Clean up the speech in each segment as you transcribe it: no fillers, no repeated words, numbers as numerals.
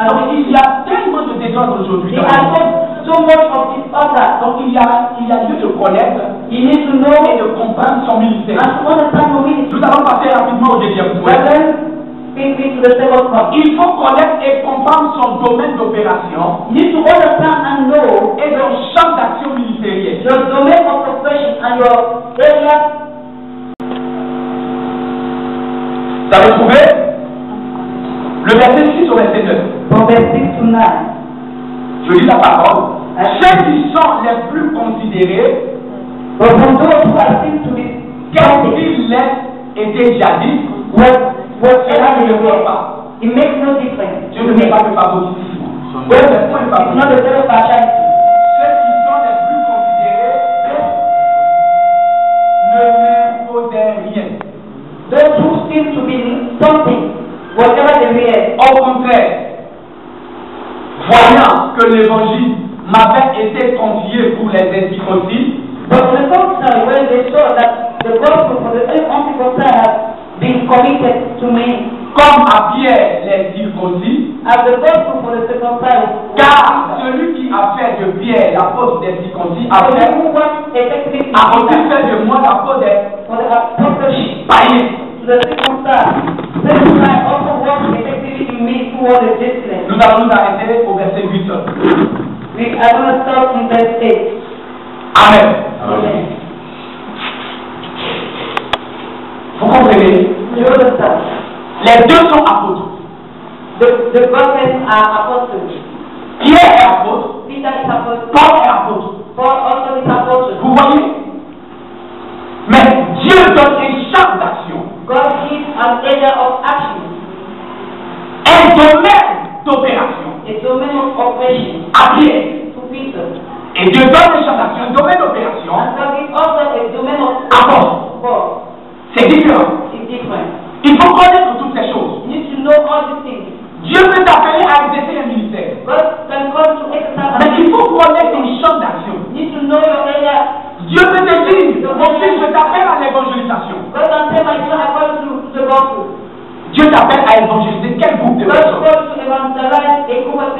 Donc il y a tellement de désordre aujourd'hui. They are so much of disorder. Donc il y a lieu de connaître You need to know et de comprendre son ministère. and to understand your ministry. Nous allons passer rapidement au deuxième point. Speak me to the second point. Il faut connaître et comprendre son domaine d'opération You need to understand and know et son champ d'action ministériel. your domain of operation and your area. Vous avez trouvé le verset 6 au verset 9. From verse 6 to 9. Je lis la parole. Ceux qui sont les plus considérés, But from those who are seen to be quels qu'ils étaient jadis, whatever ne they le voient were, pas. it makes no difference. Dieu ne fait pas de favoritisme. Well, it's not the very partiality. Ceux qui sont les plus considérés ne m'imposaient rien. Those who seem to be something, whatever they were. Au contraire, voyant que l'évangile m'avait été confié pour les incirconcis, But on the contrary, when they saw that the gospel for the uncircumcised had been committed to me, comme à Pierre les circoncis, as the gospel for the circumcised, car celui qui a fait de Pierre l'apôtre des circoncis a for the fait who was effectively a aussi fait de moi l'apôtre des for the apostleship païens. to the circumcised, this I also worked effectively in me who was a Gentile. Nous allons nous arrêter au verset 8. We are going to start in verse 8. Amen. Amen. Vous comprenez? You understand? Les deux sont apôtres. The prophets are apostles. Pierre est apôtre, Peter is apostle. Paul est apôtre. Paul also is apostle. Vous voyez? Mais Dieu donne un champ d'action, God gives an area of action, un domaine d'opération a domain of operation à Pierre. to Peter. Et Dieu donne un champ d'action, un domaine d'opération And God gives also a domain of à Paul. Paul. C'est différent. It's different. Il faut connaître toutes ces choses. You need to know all these things. Dieu peut t'appeler à exercer un ministère. God can call to exercise. Mais il faut connaître ton champ d'action. You need to know your area. Dieu peut te dire, mon fils, je t'appelle à l'évangélisation. God can say, my son, I call you to the gospel. Dieu t'appelle à évangéliser quel groupe de God personnes? calls to evangelize a group of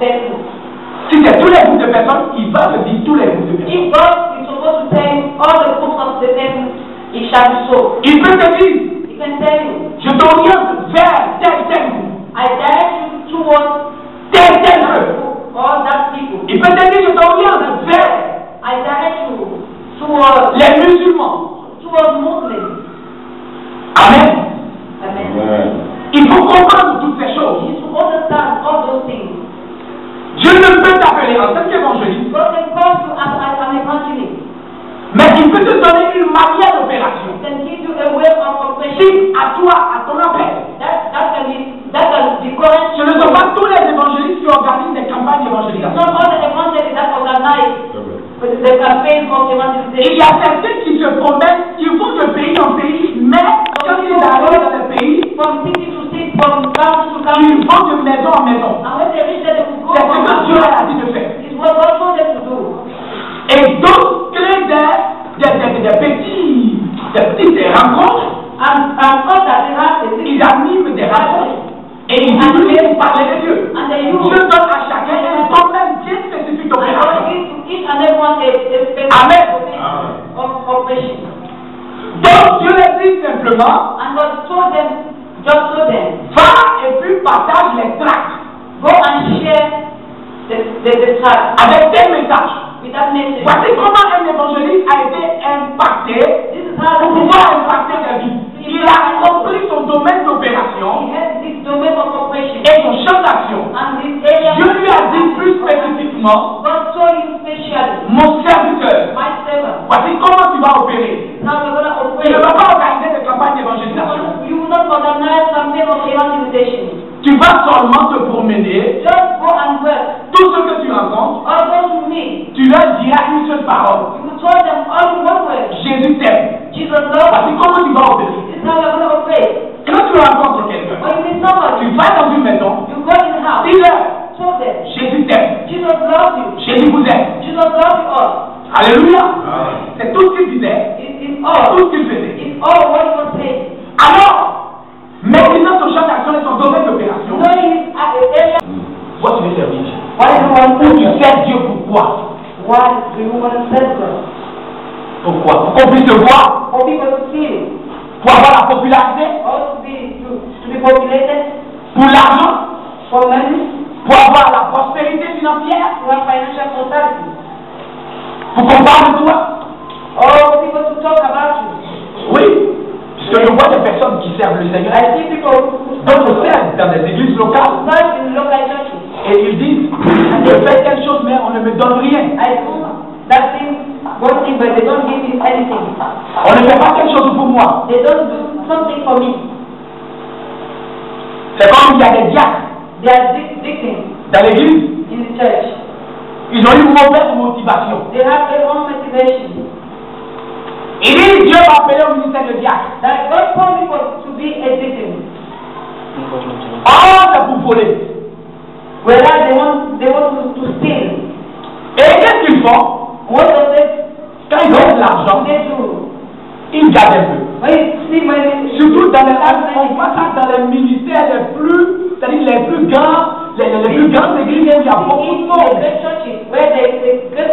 persons. Si c'est tous les groupes de personnes, il va te dire tous les groupes de personnes. If God is supposed to tell all the groups of the persons, it shall be so. Il peut te dire, He can tell you, je t'oriente vers tel groupe, I direct you towards tel groupe. all that people. Il peut te dire, je t'oriente vers I direct you towards les musulmans. Muslims. Amen. Amen. Il faut comprendre toutes ces You choses. need to understand all those things. Dieu ne peut t'appeler en tant qu'évangéliste, God can call you as an evangelist. mais il peut te donner une manière d'opération. He can give you a way of operation. Si à toi, à ton appel, That can be correct. ce ne sont pas tous les évangélistes qui organisent des campagnes It's d'évangélisation. not all the evangelists that organize the campaign of Il evangelization. y a certains qui se promènent, ils vont de pays en pays, mais quand ils arrivent dans le pays, From city to city, from county to ils county. vont de maison en maison. And when they reach there, they will go C'est ce from que Dieu a dit de faire. It's what God told them to do. Et donc, créer des petites rencontres, And God that they have ils animent des rencontres. Et ils utilisent parler de Dieu. And they Dieu use. donne à chacun un domaine bien spécifique And God d'opération. gives to each and everyone a specific Amen. of operation. Donc, Dieu leur dit simplement, And God told them, just told them, va et puis partage les tracts go and share the tract avec tes messages. with that message. Voici comment un évangéliste a été impacté This is how pour the pouvoir impacter des vies. Il a compris son domaine d'opération He has this domain of operation. et son champ d'action. And this area Dieu lui a dit plus spécifiquement, God told you specially, mon serviteur, my servant, voici comment tu vas opérer. how you're going to Tu ne operate. vas pas organiser de campagne d'évangélisation. You will not organize campaign of evangelization. Tu vas seulement te promener. Just go and work. Tout ce que tu rencontres, All those who meet, tu leur diras une seule parole. you will tell them all in one word. Jésus t'aime. Jesus loves Voici comment tu vas opérer. you. This is how you're going to operate. Quand tu rencontres quelqu'un, When you meet somebody, tu vas dans une maison, you go in the house. dis-leur, Tell them, Jésus t'aime. Jesus loves you. Jésus vous aime. Jesus loves you all. Alléluia. C'est tout ce qu'il disait, It's all. tout ce qu'il faisait. It's all what he was saying. Alors, maintenant son champ d'action et son domaine d'opération, Knowing his area Why do you want to Tu serve? sers Dieu pourquoi? Why do you want to serve God? Pourquoi? Pour qu'on puisse te voir, For people to see you, pour avoir la popularité, or to be populated, pour l'argent, for money, pour avoir la prospérité financière, to have financial prosperity, pour qu'on parle de toi. or for people to talk about you. Oui, puisque je vois des personnes qui servent le Seigneur, I see people who d'autres servent dans des églises locales, serve in local churches. et ils disent, je fais quelque chose mais on ne me donne rien. I do that thing, one thing, but they don't give me anything. On ne fait pas quelque chose pour moi. They don't do something for me. C'est comme il y a des diacres They are deacons dans l'église, in the church. ils ont une mauvaise motivation. They have their own motivation. Ils disent, Dieu m'a appelé au ministère de diacre. That God called me to be a deacon. Ah, c'est pour voler. Whereas they want to steal. Et qu'est-ce qu'ils font? What does it? Quand ils ont de l'argent, They do. ils gardent un peu. When you see money, Surtout dans on voit ça dans les ministères les plus, c'est-à-dire les plus grands, les plus grandes églises où il y a beaucoup de monde. the churches where they get